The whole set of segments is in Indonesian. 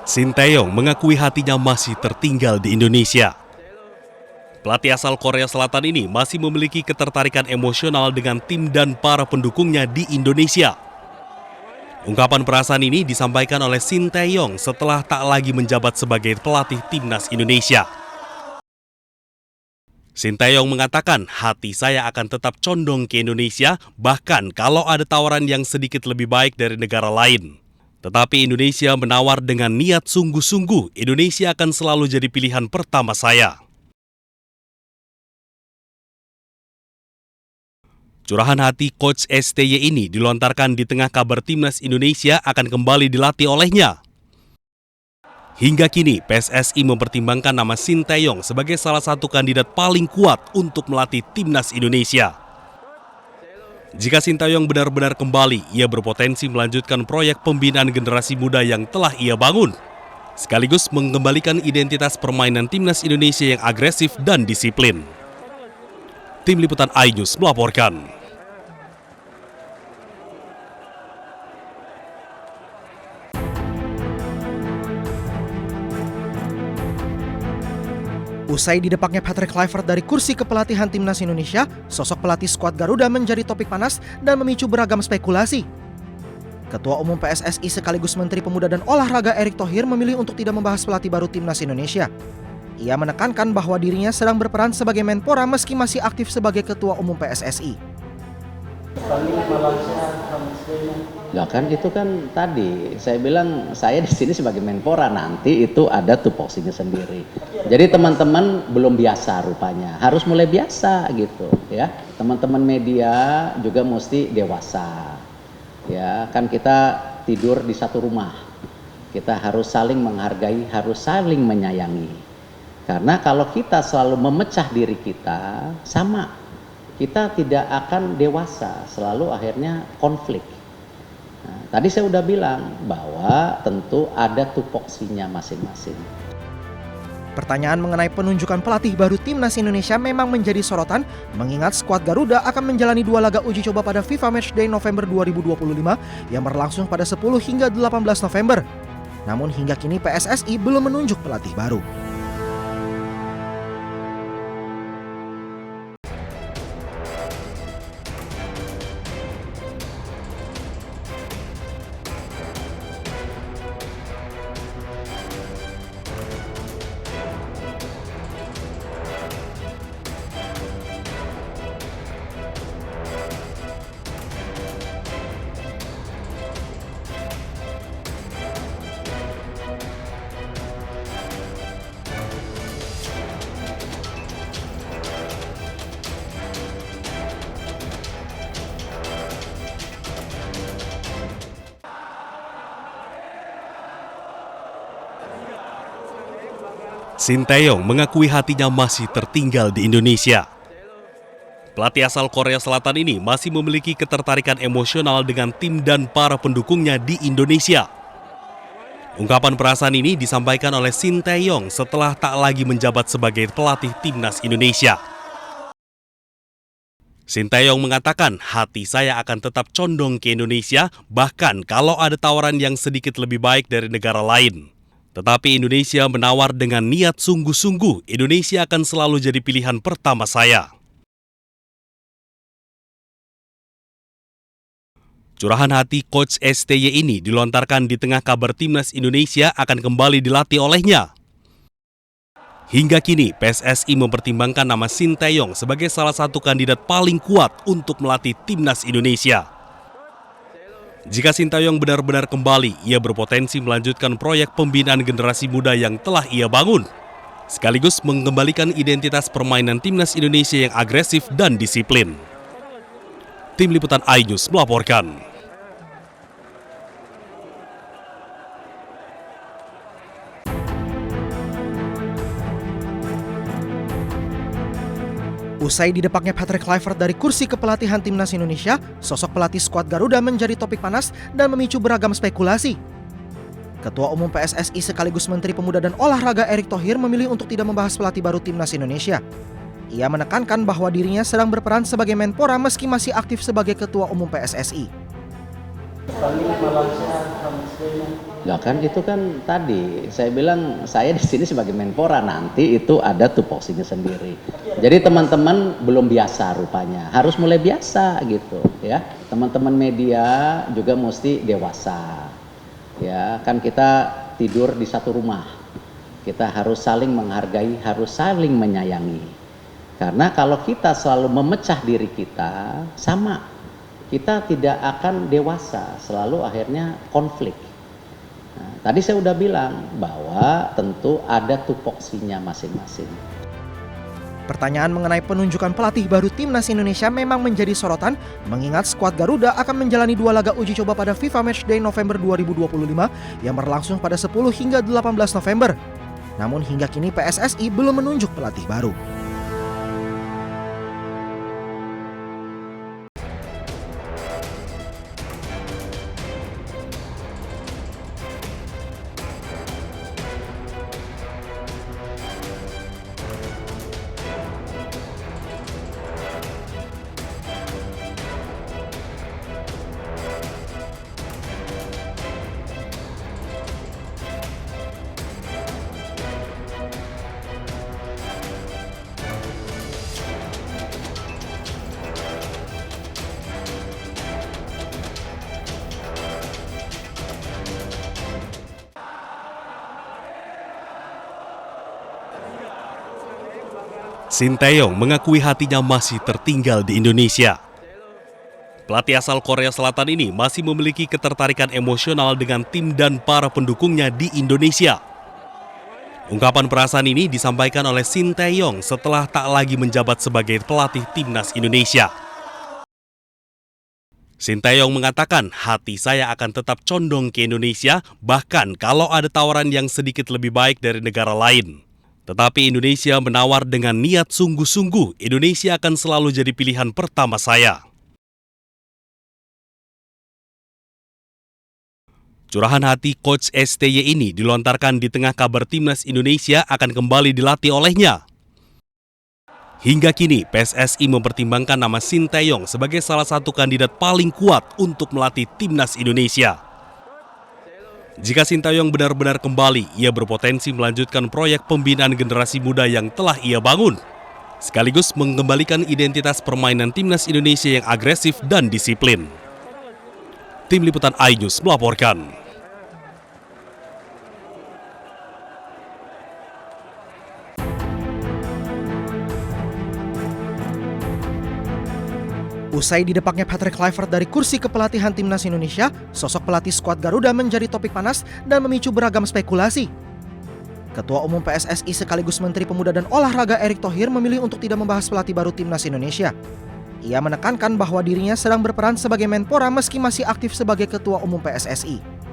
Sinteyong mengakui hatinya masih tertinggal di Indonesia. Pelatih asal Korea Selatan ini masih memiliki ketertarikan emosional dengan tim dan para pendukungnya di Indonesia. Ungkapan perasaan ini disampaikan oleh Sinteyong setelah tak lagi menjabat sebagai pelatih timnas Indonesia. Sinteyong mengatakan, hati saya akan tetap condong ke Indonesia, bahkan kalau ada tawaran yang sedikit lebih baik dari negara lain. Tetapi Indonesia menawar dengan niat sungguh-sungguh, Indonesia akan selalu jadi pilihan pertama saya. Curahan hati Coach STY ini dilontarkan di tengah kabar timnas Indonesia akan kembali dilatih olehnya. Hingga kini, PSSI mempertimbangkan nama Sinteyong sebagai salah satu kandidat paling kuat untuk melatih timnas Indonesia. Jika Sinteyong benar-benar kembali, ia berpotensi melanjutkan proyek pembinaan generasi muda yang telah ia bangun, sekaligus mengembalikan identitas permainan timnas Indonesia yang agresif dan disiplin. Tim Liputan iNews melaporkan. Usai didepaknya Patrick Kluivert dari kursi kepelatihan timnas Indonesia, sosok pelatih skuad Garuda menjadi topik panas dan memicu beragam spekulasi. Ketua Umum PSSI sekaligus Menteri Pemuda dan Olahraga Erick Thohir memilih untuk tidak membahas pelatih baru timnas Indonesia. Ia menekankan bahwa dirinya sedang berperan sebagai Menpora meski masih aktif sebagai Ketua Umum PSSI. Ya kan itu kan tadi saya bilang saya di sini sebagai Menpora, nanti itu ada tupoksinya sendiri. Jadi teman-teman belum biasa rupanya, harus mulai biasa gitu ya. Teman-teman media juga mesti dewasa. Ya, kan kita tidur di satu rumah. Kita harus saling menghargai, harus saling menyayangi. Karena kalau kita selalu memecah diri kita, sama. Kita tidak akan dewasa, selalu akhirnya konflik. Nah, tadi saya udah bilang bahwa tentu ada tupoksinya masing-masing. Pertanyaan mengenai penunjukan pelatih baru timnas Indonesia memang menjadi sorotan, mengingat skuad Garuda akan menjalani 2 laga uji coba pada FIFA Matchday November 2025 yang berlangsung pada 10 hingga 18 November. Namun hingga kini PSSI belum menunjuk pelatih baru. Sinteyong mengakui hatinya masih tertinggal di Indonesia. Pelatih asal Korea Selatan ini masih memiliki ketertarikan emosional dengan tim dan para pendukungnya di Indonesia. Ungkapan perasaan ini disampaikan oleh Sinteyong setelah tak lagi menjabat sebagai pelatih timnas Indonesia. Sinteyong mengatakan, hati saya akan tetap condong ke Indonesia, bahkan kalau ada tawaran yang sedikit lebih baik dari negara lain. Tetapi Indonesia menawar dengan niat sungguh-sungguh, Indonesia akan selalu jadi pilihan pertama saya. Curahan hati Coach STY ini dilontarkan di tengah kabar timnas Indonesia akan kembali dilatih olehnya. Hingga kini, PSSI mempertimbangkan nama Sinteyong sebagai salah satu kandidat paling kuat untuk melatih timnas Indonesia. Jika Sinteyong benar-benar kembali, ia berpotensi melanjutkan proyek pembinaan generasi muda yang telah ia bangun, sekaligus mengembalikan identitas permainan timnas Indonesia yang agresif dan disiplin. Tim Liputan iNews melaporkan. Usai didepaknya Patrick Kluivert dari kursi kepelatihan timnas Indonesia, sosok pelatih skuad Garuda menjadi topik panas dan memicu beragam spekulasi. Ketua Umum PSSI sekaligus Menteri Pemuda dan Olahraga Erick Thohir memilih untuk tidak membahas pelatih baru timnas Indonesia. Ia menekankan bahwa dirinya sedang berperan sebagai Menpora meski masih aktif sebagai Ketua Umum PSSI. Lah kan itu kan tadi saya bilang saya di sini sebagai Menpora, nanti itu ada tupoksinya sendiri. Jadi teman-teman belum biasa rupanya, harus mulai biasa gitu ya. Teman-teman media juga mesti dewasa. Ya, kan kita tidur di satu rumah. Kita harus saling menghargai, harus saling menyayangi. Karena kalau kita selalu memecah diri kita, sama, kita tidak akan dewasa, selalu akhirnya konflik. Nah, tadi saya udah bilang bahwa tentu ada tupoksinya masing-masing. Pertanyaan mengenai penunjukan pelatih baru Timnas Indonesia memang menjadi sorotan, mengingat skuad Garuda akan menjalani 2 laga uji coba pada FIFA Matchday November 2025 yang berlangsung pada 10 hingga 18 November. Namun hingga kini PSSI belum menunjuk pelatih baru. Sinteyong mengakui hatinya masih tertinggal di Indonesia. Pelatih asal Korea Selatan ini masih memiliki ketertarikan emosional dengan tim dan para pendukungnya di Indonesia. Ungkapan perasaan ini disampaikan oleh Sinteyong setelah tak lagi menjabat sebagai pelatih Timnas Indonesia. Sinteyong mengatakan, hati saya akan tetap condong ke Indonesia, bahkan kalau ada tawaran yang sedikit lebih baik dari negara lain. Tetapi Indonesia menawar dengan niat sungguh-sungguh, Indonesia akan selalu jadi pilihan pertama saya. Curahan hati Coach STY ini dilontarkan di tengah kabar Timnas Indonesia akan kembali dilatih olehnya. Hingga kini, PSSI mempertimbangkan nama Sinteyong sebagai salah satu kandidat paling kuat untuk melatih Timnas Indonesia. Jika Sinteyong benar-benar kembali, ia berpotensi melanjutkan proyek pembinaan generasi muda yang telah ia bangun, sekaligus mengembalikan identitas permainan Timnas Indonesia yang agresif dan disiplin. Tim Liputan iNews melaporkan. Usai didepaknya Patrick Kluivert dari kursi kepelatihan Timnas Indonesia, sosok pelatih skuad Garuda menjadi topik panas dan memicu beragam spekulasi. Ketua Umum PSSI sekaligus Menteri Pemuda dan Olahraga Erick Thohir memilih untuk tidak membahas pelatih baru Timnas Indonesia. Ia menekankan bahwa dirinya sedang berperan sebagai Menpora meski masih aktif sebagai Ketua Umum PSSI.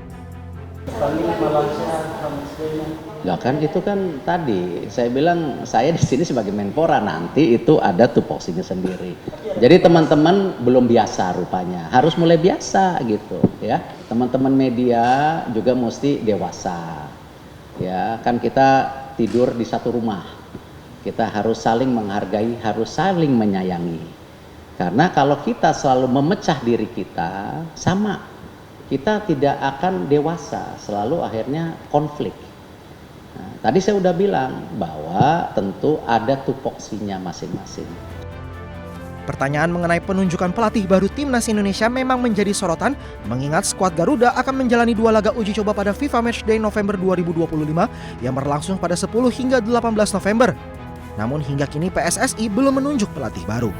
Lah kan itu kan tadi saya bilang saya di sini sebagai Menpora, nanti itu ada tupoksinya sendiri. Jadi teman-teman belum biasa rupanya, harus mulai biasa gitu ya. Teman-teman media juga mesti dewasa. Ya, kan kita tidur di satu rumah. Kita harus saling menghargai, harus saling menyayangi. Karena kalau kita selalu memecah diri kita, sama, kita tidak akan dewasa, selalu akhirnya konflik. Nah, tadi saya udah bilang bahwa tentu ada tupoksinya masing-masing. Pertanyaan mengenai penunjukan pelatih baru Timnas Indonesia memang menjadi sorotan, mengingat skuad Garuda akan menjalani 2 laga uji coba pada FIFA Matchday November 2025 yang berlangsung pada 10 hingga 18 November. Namun hingga kini PSSI belum menunjuk pelatih baru.